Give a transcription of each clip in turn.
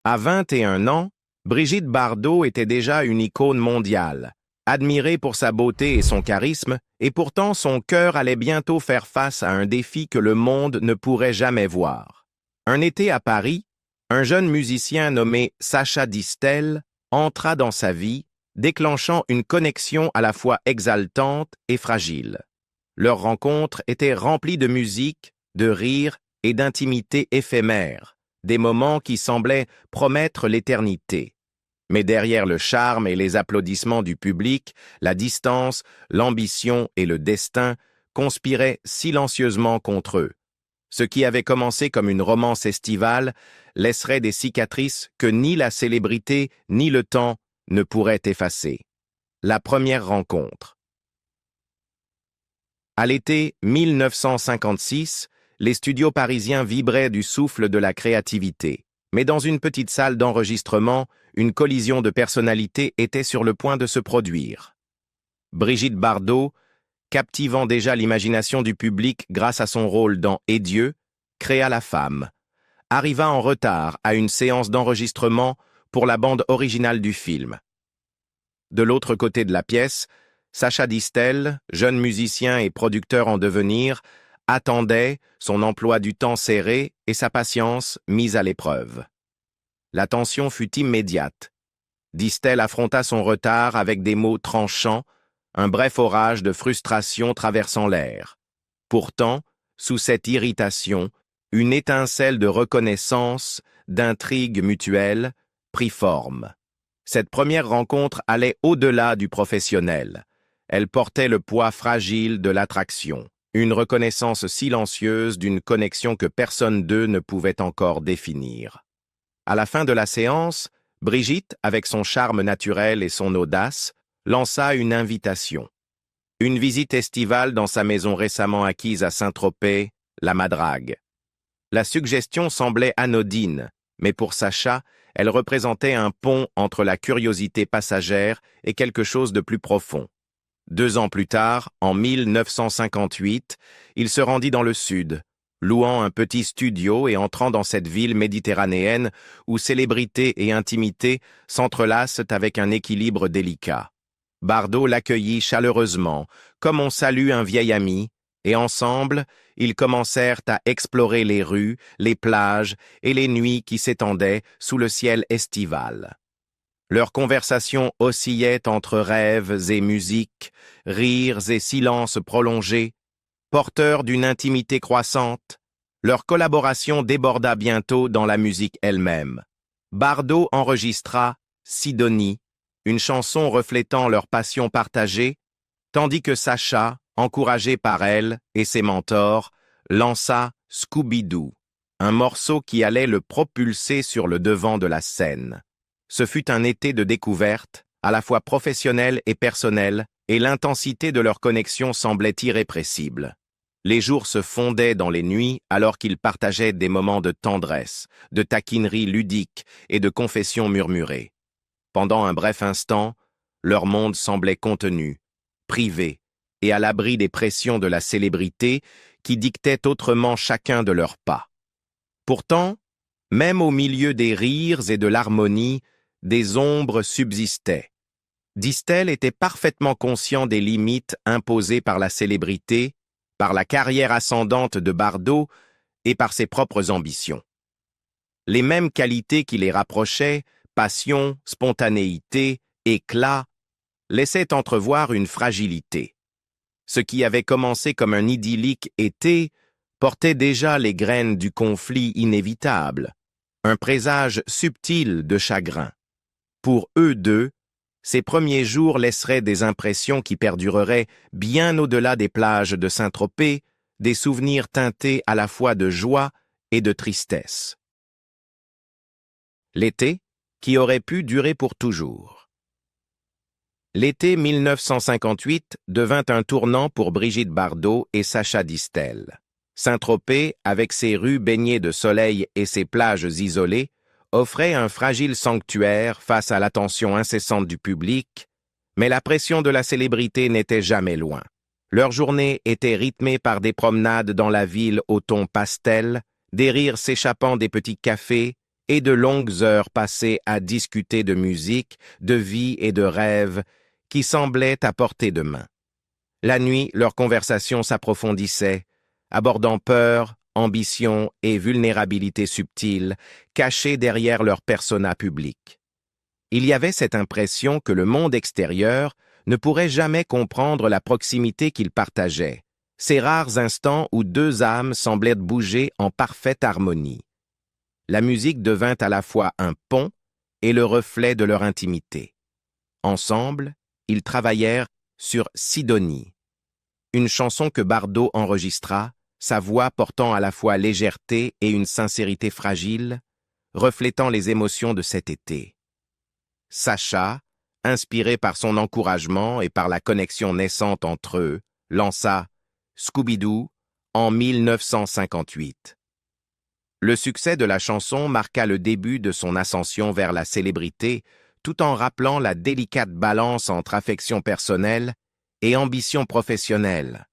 À 21 ans, Brigitte Bardot était déjà une icône mondiale, admirée pour sa beauté et son charisme, et pourtant son cœur allait bientôt faire face à un défi que le monde ne pourrait jamais voir. Un été à Paris, un jeune musicien nommé Sacha Distel entra dans sa vie, déclenchant une connexion à la fois exaltante et fragile. Leur rencontre était remplie de musique, de rire et d'intimité éphémère, des moments qui semblaient promettre l'éternité. Mais derrière le charme et les applaudissements du public, la distance, l'ambition et le destin conspiraient silencieusement contre eux. Ce qui avait commencé comme une romance estivale laisserait des cicatrices que ni la célébrité ni le temps ne pourraient effacer. La première rencontre. À l'été 1956, les studios parisiens vibraient du souffle de la créativité. Mais dans une petite salle d'enregistrement, une collision de personnalités était sur le point de se produire. Brigitte Bardot, captivant déjà l'imagination du public grâce à son rôle dans Et Dieu, créa la femme, arriva en retard à une séance d'enregistrement pour la bande originale du film. De l'autre côté de la pièce, Sacha Distel, jeune musicien et producteur en devenir, attendait, son emploi du temps serré et sa patience mise à l'épreuve. La tension fut immédiate. Distel affronta son retard avec des mots tranchants, un bref orage de frustration traversant l'air. Pourtant, sous cette irritation, une étincelle de reconnaissance, d'intrigue mutuelle, prit forme. Cette première rencontre allait au-delà du professionnel. Elle portait le poids fragile de l'attraction, une reconnaissance silencieuse d'une connexion que personne d'eux ne pouvait encore définir. À la fin de la séance, Brigitte, avec son charme naturel et son audace, lança une invitation. Une visite estivale dans sa maison récemment acquise à Saint-Tropez, la Madrague. La suggestion semblait anodine, mais pour Sacha, elle représentait un pont entre la curiosité passagère et quelque chose de plus profond. 2 ans plus tard, en 1958, il se rendit dans le sud, louant un petit studio et entrant dans cette ville méditerranéenne où célébrité et intimité s'entrelacent avec un équilibre délicat. Bardot l'accueillit chaleureusement, comme on salue un vieil ami, et ensemble, ils commencèrent à explorer les rues, les plages et les nuits qui s'étendaient sous le ciel estival. Leur conversation oscillait entre rêves et musique, rires et silences prolongés, porteurs d'une intimité croissante. Leur collaboration déborda bientôt dans la musique elle-même. Bardot enregistra « Sidonie », une chanson reflétant leur passion partagée, tandis que Sacha, encouragé par elle et ses mentors, lança « Scooby-Doo », un morceau qui allait le propulser sur le devant de la scène. Ce fut un été de découverte, à la fois professionnelle et personnelle, et l'intensité de leur connexion semblait irrépressible. Les jours se fondaient dans les nuits alors qu'ils partageaient des moments de tendresse, de taquinerie ludique et de confessions murmurées. Pendant un bref instant, leur monde semblait contenu, privé, et à l'abri des pressions de la célébrité qui dictaient autrement chacun de leurs pas. Pourtant, même au milieu des rires et de l'harmonie, des ombres subsistaient. Distel était parfaitement conscient des limites imposées par la célébrité, par la carrière ascendante de Bardot et par ses propres ambitions. Les mêmes qualités qui les rapprochaient, passion, spontanéité, éclat, laissaient entrevoir une fragilité. Ce qui avait commencé comme un idyllique été portait déjà les graines du conflit inévitable, un présage subtil de chagrin. Pour eux deux, ces premiers jours laisseraient des impressions qui perdureraient bien au-delà des plages de Saint-Tropez, des souvenirs teintés à la fois de joie et de tristesse. L'été, qui aurait pu durer pour toujours. L'été 1958 devint un tournant pour Brigitte Bardot et Sacha Distel. Saint-Tropez, avec ses rues baignées de soleil et ses plages isolées, offrait un fragile sanctuaire face à l'attention incessante du public, mais la pression de la célébrité n'était jamais loin. Leurs journées étaient rythmées par des promenades dans la ville au ton pastel, des rires s'échappant des petits cafés et de longues heures passées à discuter de musique, de vie et de rêves qui semblaient à portée de main. La nuit, leur conversation s'approfondissait, abordant peur, ambition et vulnérabilité subtile, cachées derrière leur persona public. Il y avait cette impression que le monde extérieur ne pourrait jamais comprendre la proximité qu'ils partageaient, ces rares instants où deux âmes semblaient bouger en parfaite harmonie. La musique devint à la fois un pont et le reflet de leur intimité. Ensemble, ils travaillèrent sur Sidonie, une chanson que Bardot enregistra, sa voix portant à la fois légèreté et une sincérité fragile, reflétant les émotions de cet été. Sacha, inspiré par son encouragement et par la connexion naissante entre eux, lança Scooby-Doo en 1958. Le succès de la chanson marqua le début de son ascension vers la célébrité, tout en rappelant la délicate balance entre affection personnelle et ambition professionnelle.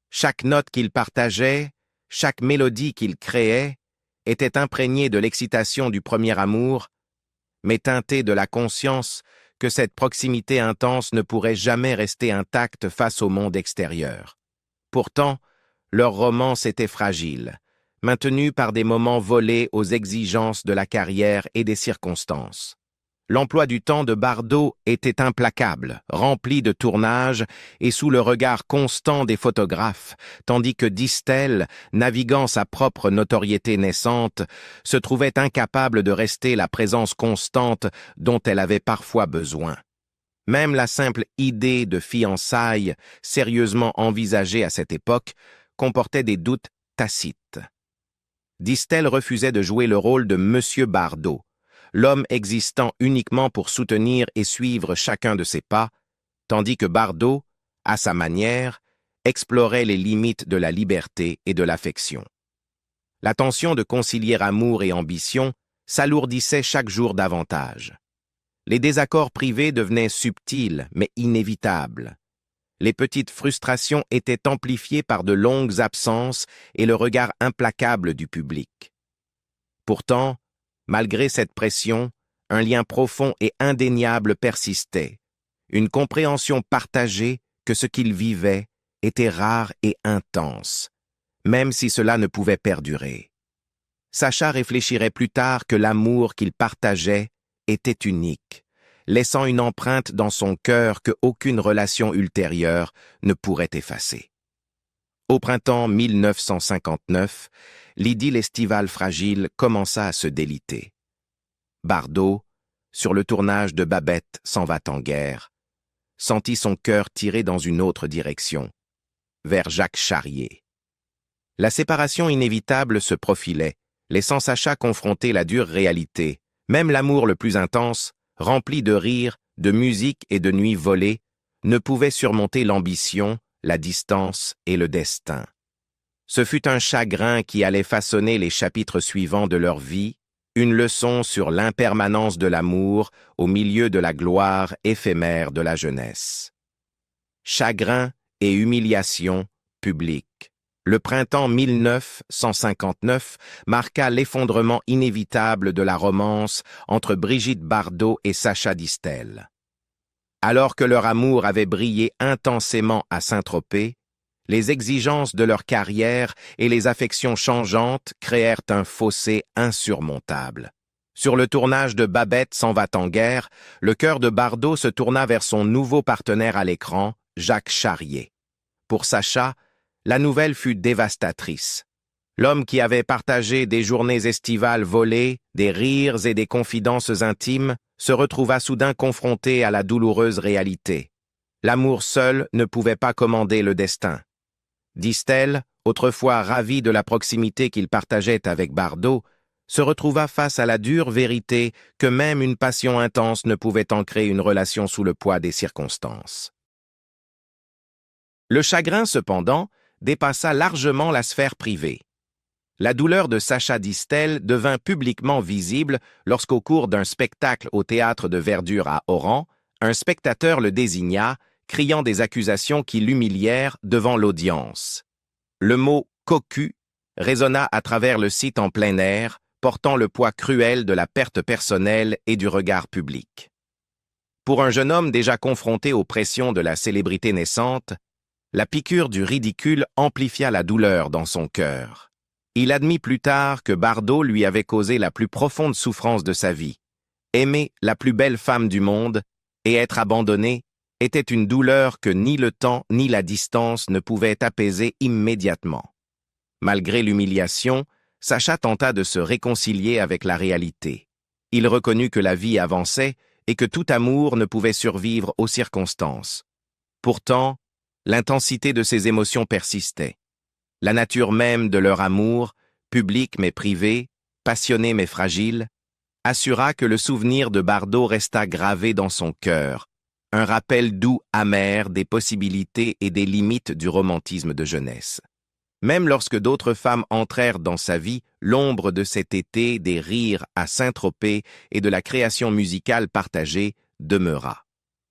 Chaque note qu'il partageait, chaque mélodie qu'il créait, était imprégnée de l'excitation du premier amour, mais teintée de la conscience que cette proximité intense ne pourrait jamais rester intacte face au monde extérieur. Pourtant, leur romance était fragile, maintenue par des moments volés aux exigences de la carrière et des circonstances. L'emploi du temps de Bardot était implacable, rempli de tournages et sous le regard constant des photographes, tandis que Distel, naviguant sa propre notoriété naissante, se trouvait incapable de rester la présence constante dont elle avait parfois besoin. Même la simple idée de fiançailles, sérieusement envisagée à cette époque, comportait des doutes tacites. Distel refusait de jouer le rôle de Monsieur Bardot, l'homme existant uniquement pour soutenir et suivre chacun de ses pas, tandis que Bardot, à sa manière, explorait les limites de la liberté et de l'affection. La tension de concilier amour et ambition s'alourdissait chaque jour davantage. Les désaccords privés devenaient subtils mais inévitables. Les petites frustrations étaient amplifiées par de longues absences et le regard implacable du public. Pourtant, malgré cette pression, un lien profond et indéniable persistait, une compréhension partagée que ce qu'ils vivaient était rare et intense, même si cela ne pouvait perdurer. Sacha réfléchirait plus tard que l'amour qu'ils partageaient était unique, laissant une empreinte dans son cœur que aucune relation ultérieure ne pourrait effacer. Au printemps 1959, l'idylle estivale fragile commença à se déliter. Bardot, sur le tournage de Babette s'en va en guerre, sentit son cœur tirer dans une autre direction, vers Jacques Charrier. La séparation inévitable se profilait, laissant Sacha confronter la dure réalité. Même l'amour le plus intense, rempli de rires, de musique et de nuits volées, ne pouvait surmonter l'ambition, la distance et le destin. Ce fut un chagrin qui allait façonner les chapitres suivants de leur vie, une leçon sur l'impermanence de l'amour au milieu de la gloire éphémère de la jeunesse. Chagrin et humiliation publique. Le printemps 1959 marqua l'effondrement inévitable de la romance entre Brigitte Bardot et Sacha Distel. Alors que leur amour avait brillé intensément à Saint-Tropez, les exigences de leur carrière et les affections changeantes créèrent un fossé insurmontable. Sur le tournage de Babette s'en va en guerre, le cœur de Bardot se tourna vers son nouveau partenaire à l'écran, Jacques Charrier. Pour Sacha, la nouvelle fut dévastatrice. L'homme qui avait partagé des journées estivales volées, des rires et des confidences intimes, se retrouva soudain confronté à la douloureuse réalité. L'amour seul ne pouvait pas commander le destin. Distel, autrefois ravi de la proximité qu'il partageait avec Bardot, se retrouva face à la dure vérité que même une passion intense ne pouvait ancrer une relation sous le poids des circonstances. Le chagrin, cependant, dépassa largement la sphère privée. La douleur de Sacha Distel devint publiquement visible lorsqu'au cours d'un spectacle au théâtre de Verdure à Oran, un spectateur le désigna, criant des accusations qui l'humilièrent devant l'audience. Le mot « cocu » résonna à travers le site en plein air, portant le poids cruel de la perte personnelle et du regard public. Pour un jeune homme déjà confronté aux pressions de la célébrité naissante, la piqûre du ridicule amplifia la douleur dans son cœur. Il admit plus tard que Bardot lui avait causé la plus profonde souffrance de sa vie. Aimer la plus belle femme du monde et être abandonné était une douleur que ni le temps ni la distance ne pouvaient apaiser immédiatement. Malgré l'humiliation, Sacha tenta de se réconcilier avec la réalité. Il reconnut que la vie avançait et que tout amour ne pouvait survivre aux circonstances. Pourtant, l'intensité de ses émotions persistait. La nature même de leur amour, public mais privé, passionné mais fragile, assura que le souvenir de Bardot resta gravé dans son cœur, un rappel doux amer des possibilités et des limites du romantisme de jeunesse. Même lorsque d'autres femmes entrèrent dans sa vie, l'ombre de cet été des rires à Saint-Tropez et de la création musicale partagée demeura.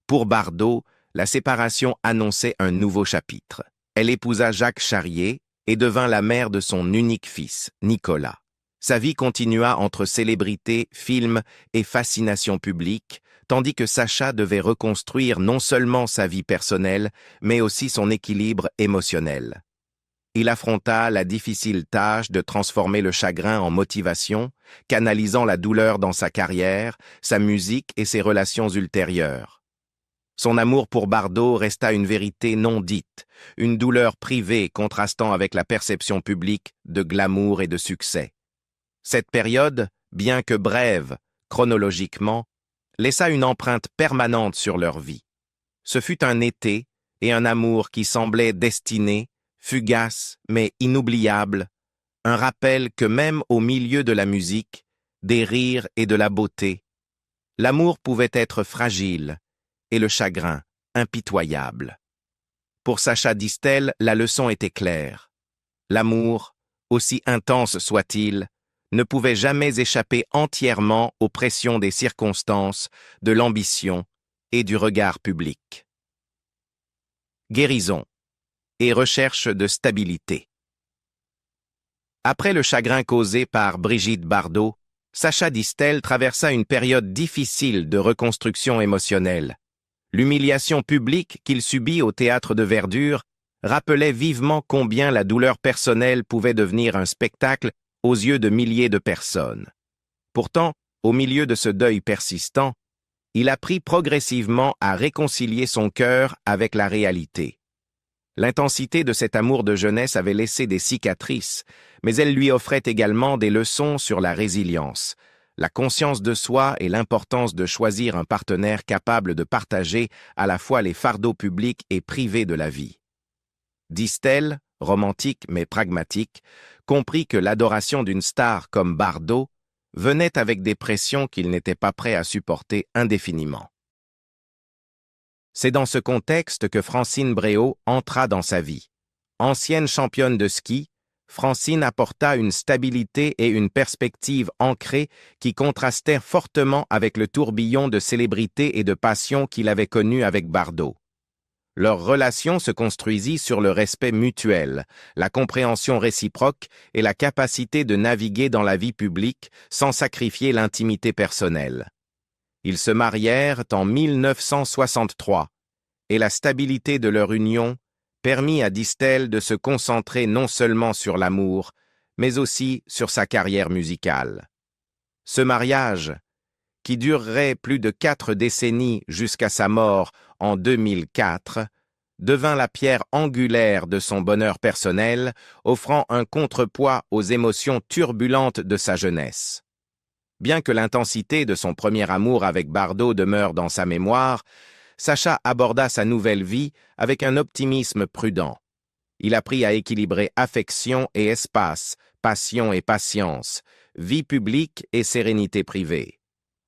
Pour Bardot, la séparation annonçait un nouveau chapitre. Elle épousa Jacques Charrier et devint la mère de son unique fils, Nicolas. Sa vie continua entre célébrité, films et fascination publique, tandis que Sacha devait reconstruire non seulement sa vie personnelle, mais aussi son équilibre émotionnel. Il affronta la difficile tâche de transformer le chagrin en motivation, canalisant la douleur dans sa carrière, sa musique et ses relations ultérieures. Son amour pour Bardot resta une vérité non dite, une douleur privée contrastant avec la perception publique de glamour et de succès. Cette période, bien que brève, chronologiquement, laissa une empreinte permanente sur leur vie. Ce fut un été et un amour qui semblaient destinés, fugaces mais inoubliables, un rappel que même au milieu de la musique, des rires et de la beauté, l'amour pouvait être fragile et le chagrin impitoyable. Pour Sacha Distel, la leçon était claire. L'amour, aussi intense soit-il, ne pouvait jamais échapper entièrement aux pressions des circonstances, de l'ambition et du regard public. Guérison et recherche de stabilité. Après le chagrin causé par Brigitte Bardot, Sacha Distel traversa une période difficile de reconstruction émotionnelle. L'humiliation publique qu'il subit au théâtre de Verdure rappelait vivement combien la douleur personnelle pouvait devenir un spectacle aux yeux de milliers de personnes. Pourtant, au milieu de ce deuil persistant, il apprit progressivement à réconcilier son cœur avec la réalité. L'intensité de cet amour de jeunesse avait laissé des cicatrices, mais elle lui offrait également des leçons sur la résilience, la conscience de soi et l'importance de choisir un partenaire capable de partager à la fois les fardeaux publics et privés de la vie. Distel, romantique mais pragmatique, comprit que l'adoration d'une star comme Bardot venait avec des pressions qu'il n'était pas prêt à supporter indéfiniment. C'est dans ce contexte que Francine Bréau entra dans sa vie. Ancienne championne de ski, Francine apporta une stabilité et une perspective ancrée qui contrastaient fortement avec le tourbillon de célébrité et de passion qu'il avait connu avec Bardot. Leur relation se construisit sur le respect mutuel, la compréhension réciproque et la capacité de naviguer dans la vie publique sans sacrifier l'intimité personnelle. Ils se marièrent en 1963 et la stabilité de leur union permit à Distel de se concentrer non seulement sur l'amour, mais aussi sur sa carrière musicale. Ce mariage, qui durerait plus de 4 décennies jusqu'à sa mort en 2004, devint la pierre angulaire de son bonheur personnel, offrant un contrepoids aux émotions turbulentes de sa jeunesse. Bien que l'intensité de son premier amour avec Bardot demeure dans sa mémoire, Sacha aborda sa nouvelle vie avec un optimisme prudent. Il apprit à équilibrer affection et espace, passion et patience, vie publique et sérénité privée.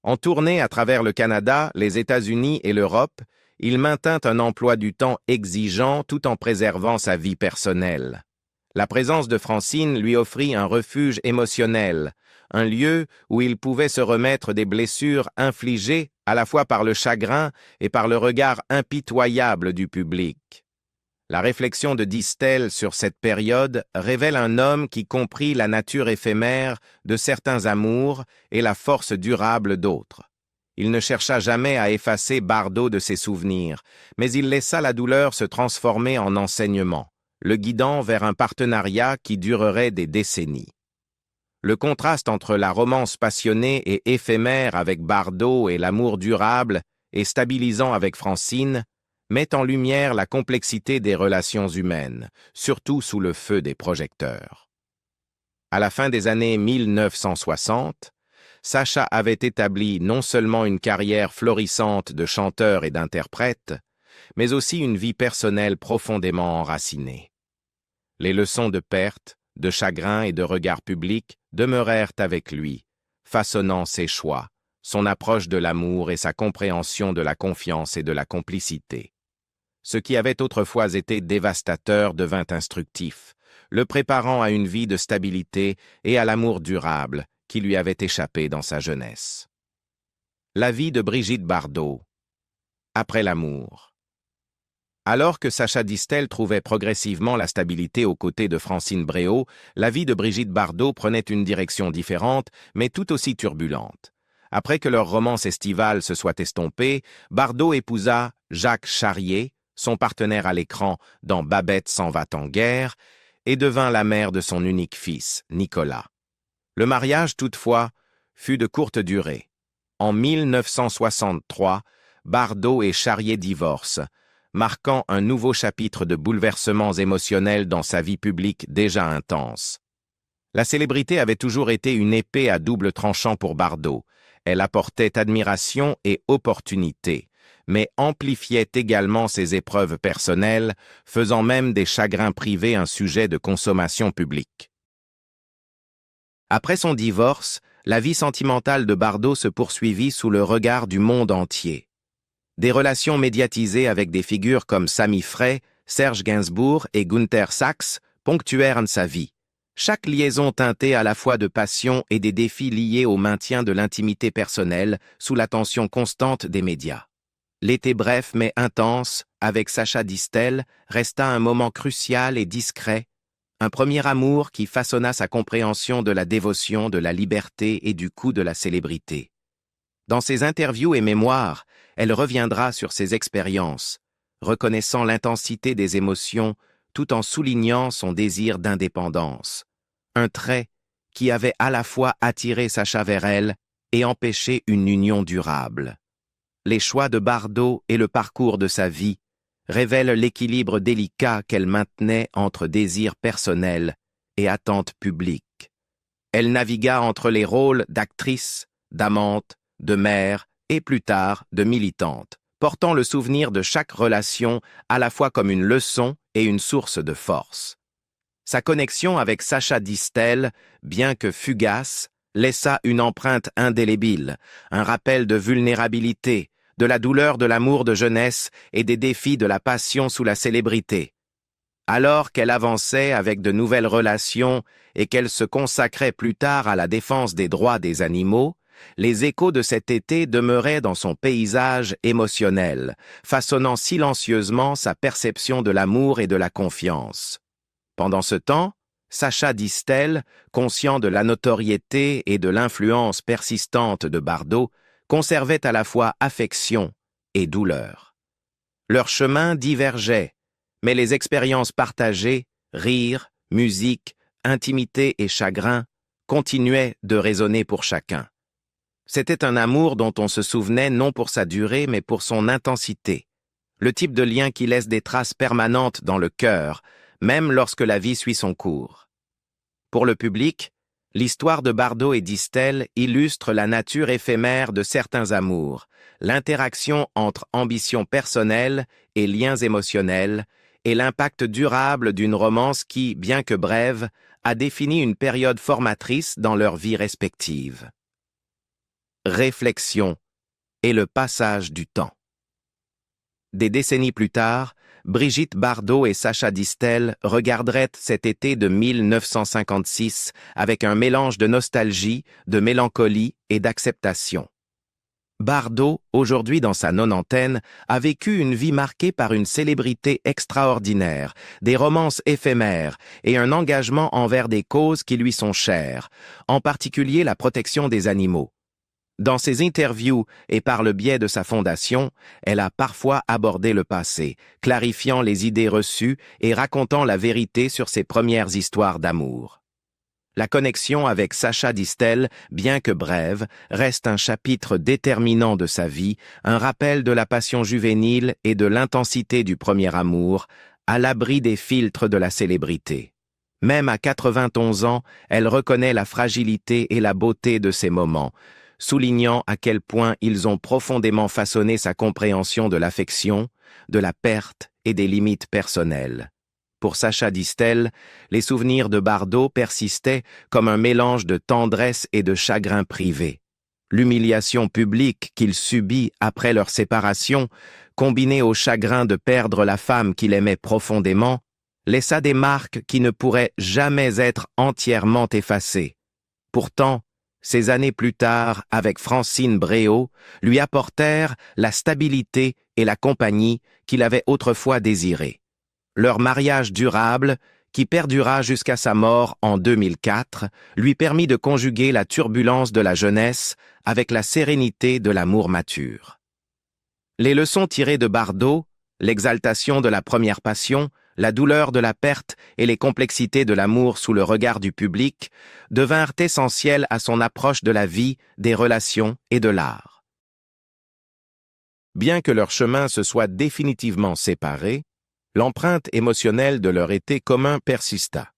En tournée à travers le Canada, les États-Unis et l'Europe, il maintint un emploi du temps exigeant tout en préservant sa vie personnelle. La présence de Francine lui offrit un refuge émotionnel, un lieu où il pouvait se remettre des blessures infligées à la fois par le chagrin et par le regard impitoyable du public. La réflexion de Distel sur cette période révèle un homme qui comprit la nature éphémère de certains amours et la force durable d'autres. Il ne chercha jamais à effacer Bardot de ses souvenirs, mais il laissa la douleur se transformer en enseignement, le guidant vers un partenariat qui durerait des décennies. Le contraste entre la romance passionnée et éphémère avec Bardot et l'amour durable et stabilisant avec Francine met en lumière la complexité des relations humaines, surtout sous le feu des projecteurs. À la fin des années 1960, Sacha avait établi non seulement une carrière florissante de chanteur et d'interprète, mais aussi une vie personnelle profondément enracinée. Les leçons de perte, de chagrin et de regard public demeurèrent avec lui, façonnant ses choix, son approche de l'amour et sa compréhension de la confiance et de la complicité. Ce qui avait autrefois été dévastateur devint instructif, le préparant à une vie de stabilité et à l'amour durable qui lui avait échappé dans sa jeunesse. La vie de Brigitte Bardot. Après l'amour. Alors que Sacha Distel trouvait progressivement la stabilité aux côtés de Francine Bréau, la vie de Brigitte Bardot prenait une direction différente, mais tout aussi turbulente. Après que leur romance estivale se soit estompée, Bardot épousa Jacques Charrier, son partenaire à l'écran dans Babette s'en va en guerre, et devint la mère de son unique fils, Nicolas. Le mariage, toutefois, fut de courte durée. En 1963, Bardot et Charrier divorcent, marquant un nouveau chapitre de bouleversements émotionnels dans sa vie publique déjà intense. La célébrité avait toujours été une épée à double tranchant pour Bardot. Elle apportait admiration et opportunité, mais amplifiait également ses épreuves personnelles, faisant même des chagrins privés un sujet de consommation publique. Après son divorce, la vie sentimentale de Bardot se poursuivit sous le regard du monde entier. Des relations médiatisées avec des figures comme Sami Frey, Serge Gainsbourg et Gunther Sachs ponctuèrent sa vie. Chaque liaison teintée à la fois de passion et des défis liés au maintien de l'intimité personnelle sous l'attention constante des médias. L'été bref mais intense, avec Sacha Distel, resta un moment crucial et discret, un premier amour qui façonna sa compréhension de la dévotion, de la liberté et du coût de la célébrité. Dans ses interviews et mémoires, elle reviendra sur ses expériences, reconnaissant l'intensité des émotions tout en soulignant son désir d'indépendance. Un trait qui avait à la fois attiré Sacha vers elle et empêché une union durable. Les choix de Bardot et le parcours de sa vie révèlent l'équilibre délicat qu'elle maintenait entre désir personnel et attente publique. Elle navigua entre les rôles d'actrice, d'amante, de mère et plus tard de militante, portant le souvenir de chaque relation à la fois comme une leçon et une source de force. Sa connexion avec Sacha Distel, bien que fugace, laissa une empreinte indélébile, un rappel de vulnérabilité, de la douleur de l'amour de jeunesse et des défis de la passion sous la célébrité. Alors qu'elle avançait avec de nouvelles relations et qu'elle se consacrait plus tard à la défense des droits des animaux, les échos de cet été demeuraient dans son paysage émotionnel, façonnant silencieusement sa perception de l'amour et de la confiance. Pendant ce temps, Sacha Distel, conscient de la notoriété et de l'influence persistante de Bardot, conservait à la fois affection et douleur. Leurs chemins divergeaient, mais les expériences partagées, rire, musique, intimité et chagrin, continuaient de résonner pour chacun. C'était un amour dont on se souvenait non pour sa durée mais pour son intensité, le type de lien qui laisse des traces permanentes dans le cœur, même lorsque la vie suit son cours. Pour le public, l'histoire de Bardot et Distel illustre la nature éphémère de certains amours, l'interaction entre ambition personnelle et liens émotionnels, et l'impact durable d'une romance qui, bien que brève, a défini une période formatrice dans leur vie respective. Réflexion et le passage du temps. Des décennies plus tard, Brigitte Bardot et Sacha Distel regarderaient cet été de 1956 avec un mélange de nostalgie, de mélancolie et d'acceptation. Bardot, aujourd'hui dans sa nonantaine, a vécu une vie marquée par une célébrité extraordinaire, des romances éphémères et un engagement envers des causes qui lui sont chères, en particulier la protection des animaux. Dans ses interviews et par le biais de sa fondation, elle a parfois abordé le passé, clarifiant les idées reçues et racontant la vérité sur ses premières histoires d'amour. La connexion avec Sacha Distel, bien que brève, reste un chapitre déterminant de sa vie, un rappel de la passion juvénile et de l'intensité du premier amour, à l'abri des filtres de la célébrité. Même à 91 ans, elle reconnaît la fragilité et la beauté de ces moments, soulignant à quel point ils ont profondément façonné sa compréhension de l'affection, de la perte et des limites personnelles. Pour Sacha Distel, les souvenirs de Bardot persistaient comme un mélange de tendresse et de chagrin privé. L'humiliation publique qu'il subit après leur séparation, combinée au chagrin de perdre la femme qu'il aimait profondément, laissa des marques qui ne pourraient jamais être entièrement effacées. Pourtant, ces années plus tard, avec Francine Bréau, lui apportèrent la stabilité et la compagnie qu'il avait autrefois désirées. Leur mariage durable, qui perdura jusqu'à sa mort en 2004, lui permit de conjuguer la turbulence de la jeunesse avec la sérénité de l'amour mature. Les leçons tirées de Bardot, l'exaltation de la première passion, la douleur de la perte et les complexités de l'amour sous le regard du public devinrent essentielles à son approche de la vie, des relations et de l'art. Bien que leurs chemins se soient définitivement séparés, l'empreinte émotionnelle de leur été commun persista.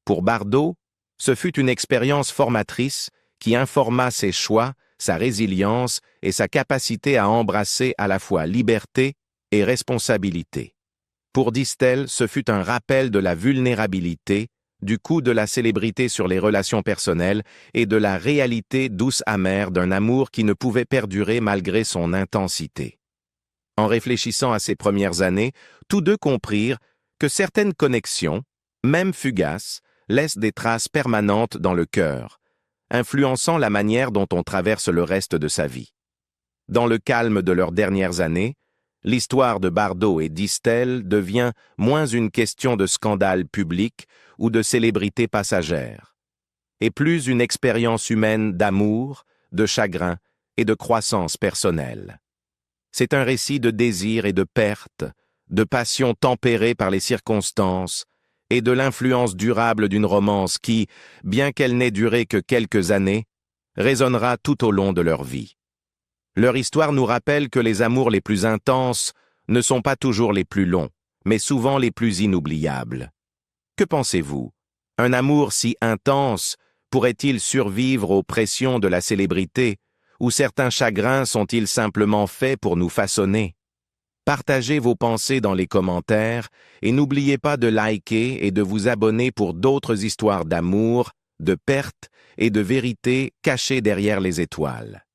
Pour Bardot, ce fut une expérience formatrice qui informa ses choix, sa résilience et sa capacité à embrasser à la fois liberté et responsabilité. Pour Distel, ce fut un rappel de la vulnérabilité, du coût de la célébrité sur les relations personnelles et de la réalité douce amère d'un amour qui ne pouvait perdurer malgré son intensité. En réfléchissant à ces premières années, tous deux comprirent que certaines connexions, même fugaces, laissent des traces permanentes dans le cœur, influençant la manière dont on traverse le reste de sa vie. Dans le calme de leurs dernières années, l'histoire de Bardot et Distel devient moins une question de scandale public ou de célébrité passagère, et plus une expérience humaine d'amour, de chagrin et de croissance personnelle. C'est un récit de désir et de perte, de passion tempérée par les circonstances et de l'influence durable d'une romance qui, bien qu'elle n'ait duré que quelques années, résonnera tout au long de leur vie. Leur histoire nous rappelle que les amours les plus intenses ne sont pas toujours les plus longs, mais souvent les plus inoubliables. Que pensez-vous? Un amour si intense pourrait-il survivre aux pressions de la célébrité, ou certains chagrins sont-ils simplement faits pour nous façonner? Partagez vos pensées dans les commentaires et n'oubliez pas de liker et de vous abonner pour d'autres histoires d'amour, de perte et de vérité cachées derrière les étoiles.